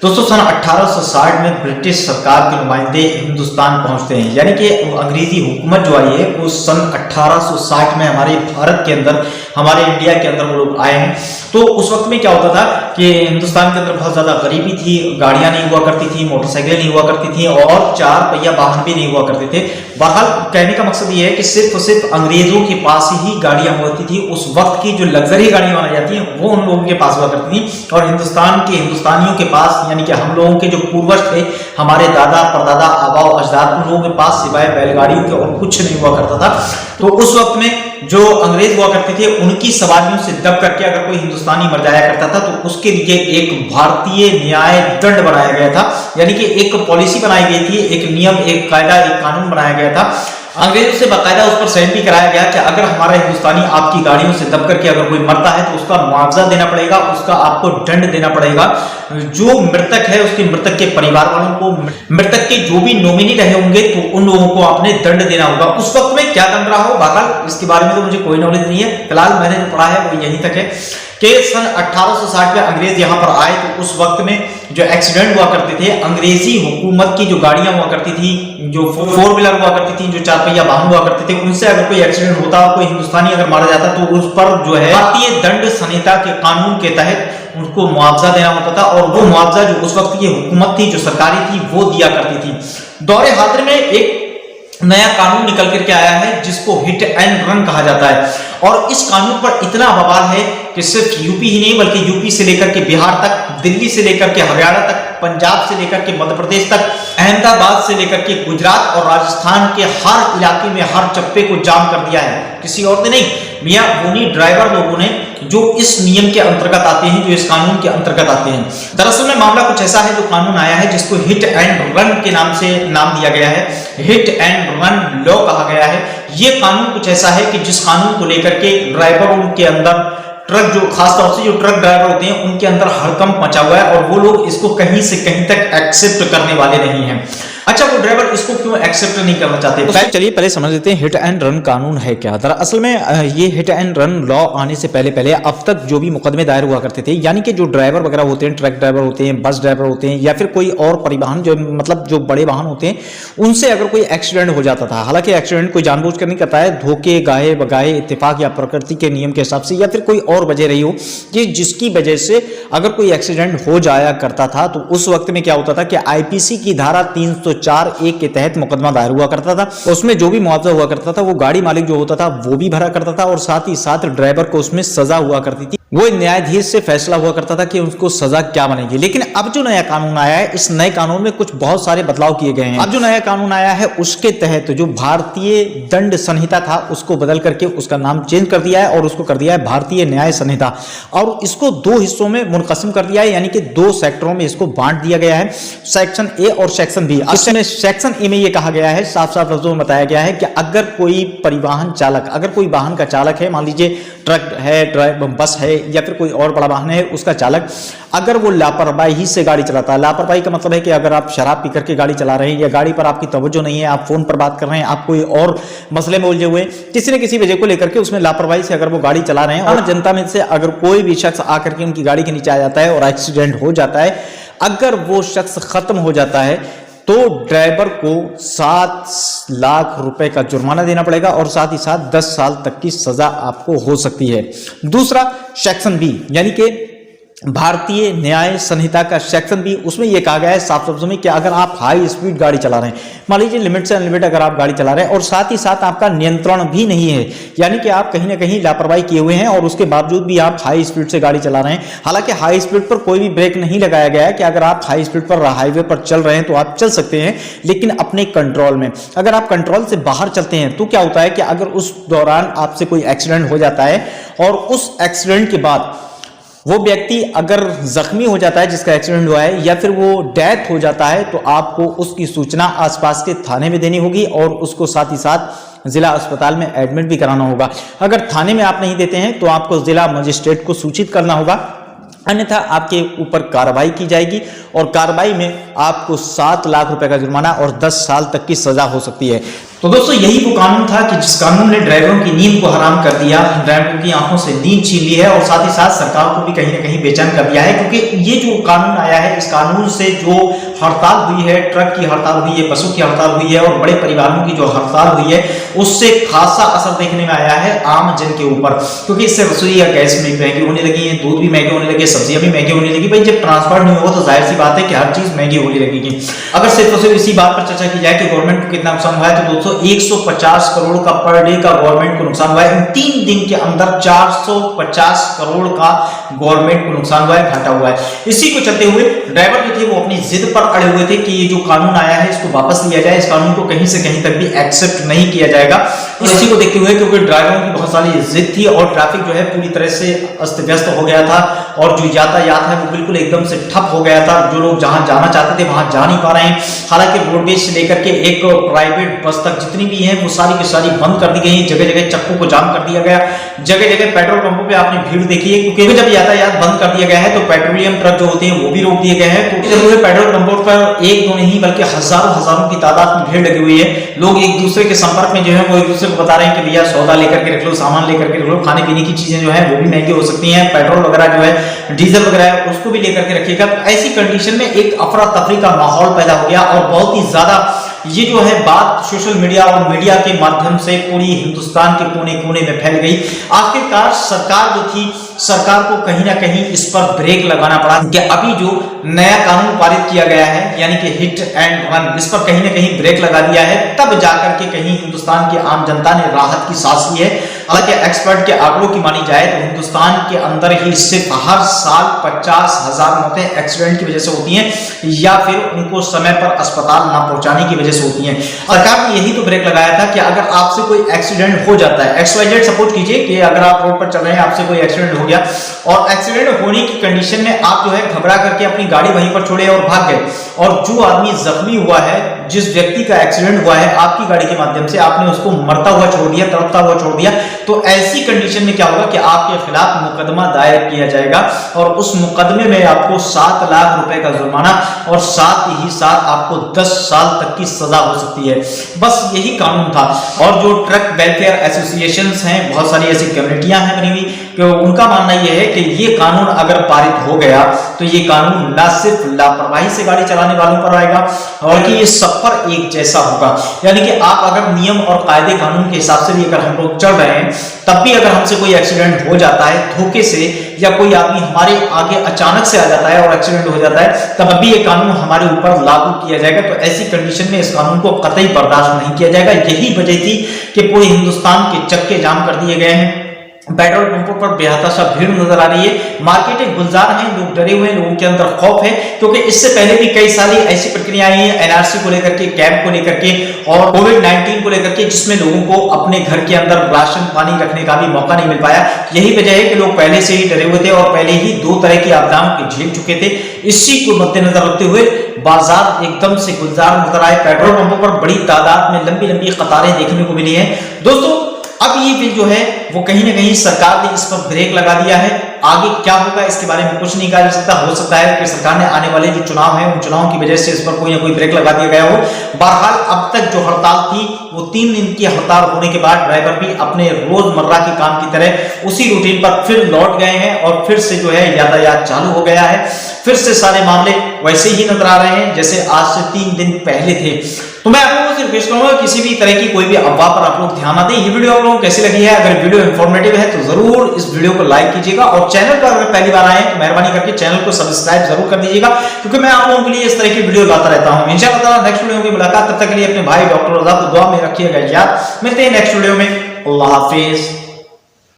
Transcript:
दोस्तों सन 1860 में ब्रिटिश सरकार के नुमाइंदे हिंदुस्तान पहुंचते हैं, यानी कि अंग्रेजी हुकूमत जो आई है वो सन 1860 में हमारे भारत के अंदर, हमारे इंडिया के अंदर वो लोग आए हैं। तो उस वक्त में क्या होता था कि हिंदुस्तान के अंदर बहुत ज़्यादा गरीबी थी, गाड़ियां नहीं हुआ करती थी, मोटरसाइकिलें नहीं हुआ करती थी और चार पहिया वाहन भी नहीं हुआ करते थे। बहरहाल कहने का मकसद ये है कि सिर्फ और सिर्फ अंग्रेजों के पास ही गाड़ियां होती थी। उस वक्त की जो लग्जरी गाड़ियां मानी जाती हैं वो उन लोगों के पास हुआ करती थी और हिंदुस्तानियों के पास, यानी कि हम लोगों के जो पूर्वज थे, हमारे दादा परदादा आबाओ अजदाद, उन लोगों के पास सिवाय बैलगाड़ियों के और कुछ नहीं हुआ करता था। तो उस वक्त में जो अंग्रेज हुआ करते थे उनकी सवारियों से दब करके अगर कोई हिंदुस्तानी मर जाया करता था तो उसके लिए एक भारतीय न्याय दंड बनाया गया था, यानी कि एक पॉलिसी बनाई गई थी, एक नियम, एक कायदा, एक कानून बनाया गया था। अंग्रेजों से बाकायदा उस पर साइन भी कराया गया कि अगर हमारा हिंदुस्तानी आपकी गाड़ियों से दब करके अगर कोई मरता है तो उसका मुआवजा देना पड़ेगा, उसका आपको दंड देना पड़ेगा। जो मृतक है उसके मृतक के परिवार वालों को, मृतक के जो भी नॉमिनी रहे होंगे तो उन लोगों को आपने दंड देना होगा। उस वक्त में क्या दंड रहा हो, बहरहाल इसके बारे में तो मुझे कोई नॉलेज नहीं है, फिलहाल मैंने जो पढ़ा है वो यहीं तक है कि सन 1860 में अंग्रेज यहाँ पर आए तो उस वक्त में जो एक्सीडेंट हुआ करते थे, अंग्रेजी हुकूमत की जो गाड़ियां हुआ करती थी, जो फोर व्हीलर हुआ करती थी, जो चार पहिया वाहन हुआ करते थे, उनसे अगर कोई एक्सीडेंट होता, कोई हिंदुस्तानी अगर मारा जाता तो उस पर जो है भारतीय दंड संहिता के कानून के तहत उनको मुआवजा देना होता था और वो मुआवजा जो उस वक्त की हुकूमत थी, जो सरकारी थी, वो दिया करती थी। दौरे हाजिर में एक नया कानून निकल करके आया है जिसको हिट एंड रन कहा जाता है और इस कानून पर इतना बवाल है कि सिर्फ यूपी ही नहीं बल्कि यूपी से लेकर के बिहार तक, दिल्ली से लेकर के हरियाणा तक, पंजाब से लेकर के मध्य प्रदेश तक, अहमदाबाद से लेकर के गुजरात और राजस्थान के हर इलाके में हर चप्पे को जाम कर दिया है। किसी और ने नहीं, मियां उन्हीं ड्राइवर लोगों ने जो इस नियम के अंतर्गत आते हैं, जो इस कानून के अंतर्गत आते हैं। दरअसल में मामला कुछ ऐसा है, जो कानून आया है जिसको हिट एंड रन के नाम से नाम दिया गया है, हिट एंड रन लॉ कहा गया है। ये कानून कुछ ऐसा है कि जिस कानून को लेकर के ड्राइवरों के अंदर, ट्रक जो खासतौर से जो ट्रक ड्राइवर होते हैं उनके अंदर हड़कंप मचा हुआ है और वो लोग इसको कहीं से कहीं तक एक्सेप्ट करने वाले नहीं हैं। अच्छा, वो ड्राइवर इसको क्यों एक्सेप्ट नहीं करना चाहते? तो चलिए पहले समझ लेते हैं हिट एंड रन कानून है क्या। दरअसल में ये हिट एंड रन लॉ आने से पहले अब तक जो भी मुकदमे दायर हुआ करते थे, यानी कि जो ड्राइवर वगैरह होते हैं, ट्रक ड्राइवर होते हैं, बस ड्राइवर होते हैं या फिर कोई और परिवहन जो मतलब जो बड़े वाहन होते हैं, उनसे अगर कोई एक्सीडेंट हो जाता था, हालांकि एक्सीडेंट कोई जानबूझ कर नहीं करता है, धोखे गाहे बगाहे इत्तेफाक या प्रकृति के नियम के हिसाब से या फिर कोई और वजह रही हो कि जिसकी वजह से अगर कोई एक्सीडेंट हो जाया करता था तो उस वक्त में क्या होता था कि आईपीसी की धारा 304(1) के तहत मुकदमा दायर हुआ करता था। उसमें जो भी मुआवजा हुआ करता था वो गाड़ी मालिक जो होता था वो भी भरा करता था और साथ ही साथ ड्राइवर को उसमें सजा हुआ करती थी। वो न्यायाधीश से फैसला हुआ करता था कि उसको सजा क्या बनेगी। लेकिन अब जो नया कानून आया है, इस नए कानून में कुछ बहुत सारे बदलाव किए गए हैं। अब जो नया कानून आया है उसके तहत जो भारतीय दंड संहिता था उसको बदल करके उसका नाम चेंज कर दिया है और उसको कर दिया है भारतीय न्याय संहिता और इसको दो हिस्सों में मुनकसिम कर दिया है, यानी कि दो सेक्टरों में इसको बांट दिया गया है, सेक्शन ए और सेक्शन बी। इसमें सेक्शन ए में यह कहा गया है, साफ साफ लफ्जों में बताया गया है कि अगर कोई परिवहन चालक, अगर कोई वाहन का चालक है, मान लीजिए ट्रक है, बस है या फिर कोई और बड़ा वाहन है, उसका चालक अगर वो लापरवाही से गाड़ी चलाता है, लापरवाही का मतलब है कि अगर आप शराब पी करके गाड़ी चला रहे हैं या गाड़ी पर आपकी तवज्जो नहीं है, आप फोन पर बात कर रहे हैं, आप कोई और मसले में उलझे हुए, किसी न किसी वजह को लेकर के उसमें लापरवाही से अगर वो गाड़ी चला रहे हैं और जनता में से अगर कोई भी शख्स आकर के उनकी गाड़ी के नीचे आ जाता है और एक्सीडेंट हो जाता है, अगर वो शख्स खत्म हो जाता है तो ड्राइवर को 7 लाख रुपए का जुर्माना देना पड़ेगा और साथ ही साथ 10 साल तक की सजा आपको हो सकती है। दूसरा सेक्शन बी, यानी कि भारतीय न्याय संहिता का सेक्शन बी, उसमें यह कहा गया है साफ शब्दों में कि अगर आप हाई स्पीड गाड़ी चला रहे हैं, मान लीजिए लिमिट से अनलिमिट अगर आप गाड़ी चला रहे हैं और साथ ही साथ आपका नियंत्रण भी नहीं है, यानी कि आप कहीं ना कहीं लापरवाही किए हुए हैं और उसके बावजूद भी आप हाई स्पीड से गाड़ी चला रहे हैं, हालांकि हाई स्पीड पर कोई भी ब्रेक नहीं लगाया गया है कि अगर आप हाई स्पीड पर हाईवे पर चल रहे हैं तो आप चल सकते हैं, लेकिन अपने कंट्रोल में। अगर आप कंट्रोल से बाहर चलते हैं तो क्या होता है कि अगर उस दौरान आपसे कोई एक्सीडेंट हो जाता है और उस एक्सीडेंट के बाद वो व्यक्ति अगर जख्मी हो जाता है जिसका एक्सीडेंट हुआ है या फिर वो डेथ हो जाता है तो आपको उसकी सूचना आसपास के थाने में देनी होगी और उसको साथ ही साथ जिला अस्पताल में एडमिट भी कराना होगा। अगर थाने में आप नहीं देते हैं तो आपको जिला मजिस्ट्रेट को सूचित करना होगा, अन्यथा आपके ऊपर कार्रवाई की जाएगी और कार्रवाई में आपको 7 लाख रुपए का जुर्माना और 10 साल तक की सजा हो सकती है। तो दोस्तों यही वो कानून था कि जिस कानून ने ड्राइवरों की नींद को हराम कर दिया, ड्राइवरों की आंखों से नींद छीन ली है और साथ ही साथ सरकार को भी कहीं ना कहीं बेचैन कर दिया है, क्योंकि ये जो कानून आया है, इस कानून से जो हड़ताल हुई है, ट्रक की हड़ताल हुई है, बसों की हड़ताल हुई है और बड़े परिवारों की जो हड़ताल हुई है, उससे खासा असर देखने में आया है आम जन के ऊपर, क्योंकि इससे रसोई या गैस भी महंगी होने लगी है, दूध भी महंगे होने लगे, सब्जियां भी महंगी होने लगी। भाई जब ट्रांसपोर्ट नहीं होगा तो जाहिर सी बात है कि हर चीज महंगी होने लगेगी। अगर सिर्फ और सिर्फ इसी बात पर चर्चा की जाए कि गवर्नमेंट को कितना नुकसान हुआ है, तो दोस्तों 150 करोड़ का पर डे का गवर्नमेंट को नुकसान हुआ है। इन 3 दिन के अंदर 450 करोड़ का गवर्नमेंट को नुकसान हुआ है, घाटा हुआ है। इसी को चलते हुए ड्राइवर जो थे वो अपनी जिद पर अड़े हुए थे कि ये जो कानून आया है इसको वापस लिया जाए, इस कानून को कहीं से कहीं तक भी एक्सेप्ट नहीं किया जाएगा। इसी को देखते हुए, क्योंकि ड्राइवरों की बहुत सारी जिद थी और ट्रैफिक जो है पूरी तरह से अस्त व्यस्त हो गया था और जो यातायात है वो बिल्कुल एकदम से ठप हो गया था। जो लोग जहां जाना चाहते थे वहां जा नहीं पा रहे हैं। हालांकि रोडवेज से लेकर के एक प्राइवेट बस तक जितनी भी है वो सारी की सारी बंद कर दी गई। जगह जगह चक्कों को जाम कर दिया गया। जगह जगह पेट्रोल पंपों पे आपने भीड़ देखी है, क्योंकि जब यातायात बंद कर दिया गया है तो पेट्रोलियम ट्रक जो होते हैं वो भी रोक दिए गए हैं। क्योंकि जब पेट्रोल पंपों पर एक दो नहीं बल्कि हजारों की तादाद में भीड़ लगी हुई है। लोग एक दूसरे के संपर्क में जो है वो एक दूसरे को बता रहे हैं कि भैया सौदा लेकर के रख लो, सामान लेकर के रख लो, खाने पीने की चीजें जो है वो भी महंगी हो सकती हैं, पेट्रोल वगैरह जो है, डीजल वगैरह है, उसको भी लेकर के रखिएगा। तो ऐसी कंडीशन में एक अफरा तफरी का माहौल पैदा हो गया और बहुत ही ज्यादा ये जो है बात सोशल मीडिया और मीडिया के माध्यम से पूरी हिंदुस्तान के कोने कोने में फैल गई। आखिरकार सरकार जो थी, सरकार को कहीं ना कहीं इस पर ब्रेक लगाना पड़ा कि अभी जो नया कानून पारित किया गया है यानी कि हिट एंड रन, इस पर कहीं ना कहीं ब्रेक लगा दिया है। तब जाकर के कहीं हिंदुस्तान की आम जनता ने राहत की सांस ली है। हालांकि एक्सपर्ट के आंकड़ों की मानी जाए तो हिंदुस्तान के अंदर ही सिर्फ हर साल 50,000 मौतें एक्सीडेंट की वजह से होती हैं या फिर उनको समय पर अस्पताल ना पहुंचाने की वजह से होती हैं। सरकार ने यही तो ब्रेक लगाया था कि अगर आपसे कोई एक्सीडेंट हो जाता है, XYZ सपोज कीजिए कि अगर आप रोड पर चल रहे हैं, आपसे कोई एक्सीडेंट हो गया और एक्सीडेंट होने की कंडीशन में आप जो है घबरा करके अपनी गाड़ी वहीं पर छोड़े और भाग गए, और जो आदमी जख्मी हुआ है, जिस व्यक्ति का एक्सीडेंट हुआ है, आपकी गाड़ी के माध्यम से आपने उसको मरता हुआ छोड़ दिया, तड़पता हुआ छोड़ दिया, तो ऐसी कंडीशन में क्या होगा कि आपके खिलाफ मुकदमा दायर किया जाएगा और उस मुकदमे में आपको 7 लाख रुपए का जुर्माना और साथ ही साथ आपको 10 साल तक की सजा हो सकती है। बस यही कानून था। और जो ट्रक वेलफेयर एसोसिएशंस हैं, बहुत सारी ऐसी कम्युनिटियां हैं बनी हुई कि उनका मानना यह है कि ये कानून अगर पारित हो गया तो ये कानून न सिर्फ लापरवाही से गाड़ी चलाने वालों पर आएगा और कि ये सब पर एक जैसा होगा। यानी कि आप अगर नियम और कायदे कानून के हिसाब से भी अगर हम लोग चल रहे हैं, तब भी अगर हमसे कोई एक्सीडेंट हो जाता है धोखे से या कोई आदमी हमारे आगे अचानक से आ जाता है और एक्सीडेंट हो जाता है, तब भी ये कानून हमारे ऊपर लागू किया जाएगा। तो ऐसी कंडीशन में इस कानून को कतई बर्दाश्त नहीं किया जाएगा। यही वजह थी कि पूरे हिंदुस्तान के चक्के जाम कर दिए गए हैं। पेट्रोल पंपों पर बेहताशा भीड़ नजर आ रही है। मार्केटें गुलजार हैं, लोग डरे हुए हैं, लोगों के अंदर खौफ है, क्योंकि इससे पहले भी कई सारी ऐसी प्रक्रिया आई है NRC को लेकर के, कैंप को लेकर के और कोविड-19 को लेकर के, जिसमें लोगों को अपने घर के अंदर राशन पानी रखने का भी मौका नहीं मिल पाया। यही वजह है कि लोग पहले से ही डरे हुए थे और पहले ही 2 तरह की आपदाओं को झेल चुके थे। इसी को मद्देनजर रखते हुए बाजार एकदम से गुलजार नजर आए। पेट्रोल पंपों पर बड़ी तादाद में लंबी लंबी कतारें देखने को मिली है। दोस्तों अब ये बिल जो है वो कहीं ना कहीं सरकार ने इस पर ब्रेक लगा दिया है। आगे क्या होगा इसके बारे में कुछ नहीं कहा जा सकता। हो सकता है कि सरकार ने आने वाले जो चुनाव है उन चुनावों की वजह से इस पर कोई ना कोई ब्रेक लगा दिया गया हो। बहरहाल अब तक जो हड़ताल थी वो 3 दिन की हड़ताल होने के बाद ड्राइवर भी अपने रोजमर्रा के काम की तरह उसी रूटीन पर फिर लौट गए हैं और फिर से जो है यातायात चालू हो गया है। फिर से सारे मामले वैसे ही नजर आ रहे हैं जैसे आज से 3 दिन पहले थे। तो मैं आप लोगों से रिक्वेस्ट करूंगा किसी भी तरह की कोई भी अफवाह पर आप लोग ध्यान ना दें। ये वीडियो आप लोगों को कैसी लगी है? अगर वीडियो इंफॉर्मेटिव है तो जरूर इस वीडियो को लाइक कीजिएगा और चैनल पर अगर पहली बार आए तो मेहरबानी करके चैनल को सब्सक्राइब जरूर कर दीजिएगा, क्योंकि मैं आप लोगों के लिए इस तरह की वीडियो लाता रहता हूं। इंशाअल्लाह नेक्स्ट वीडियो की मुलाकात, तब तक के लिए अपने भाई डॉक्टर रजा को दुआ में रखिएगा याद। मिलते हैं नेक्स्ट वीडियो में। अल्लाह हाफिज।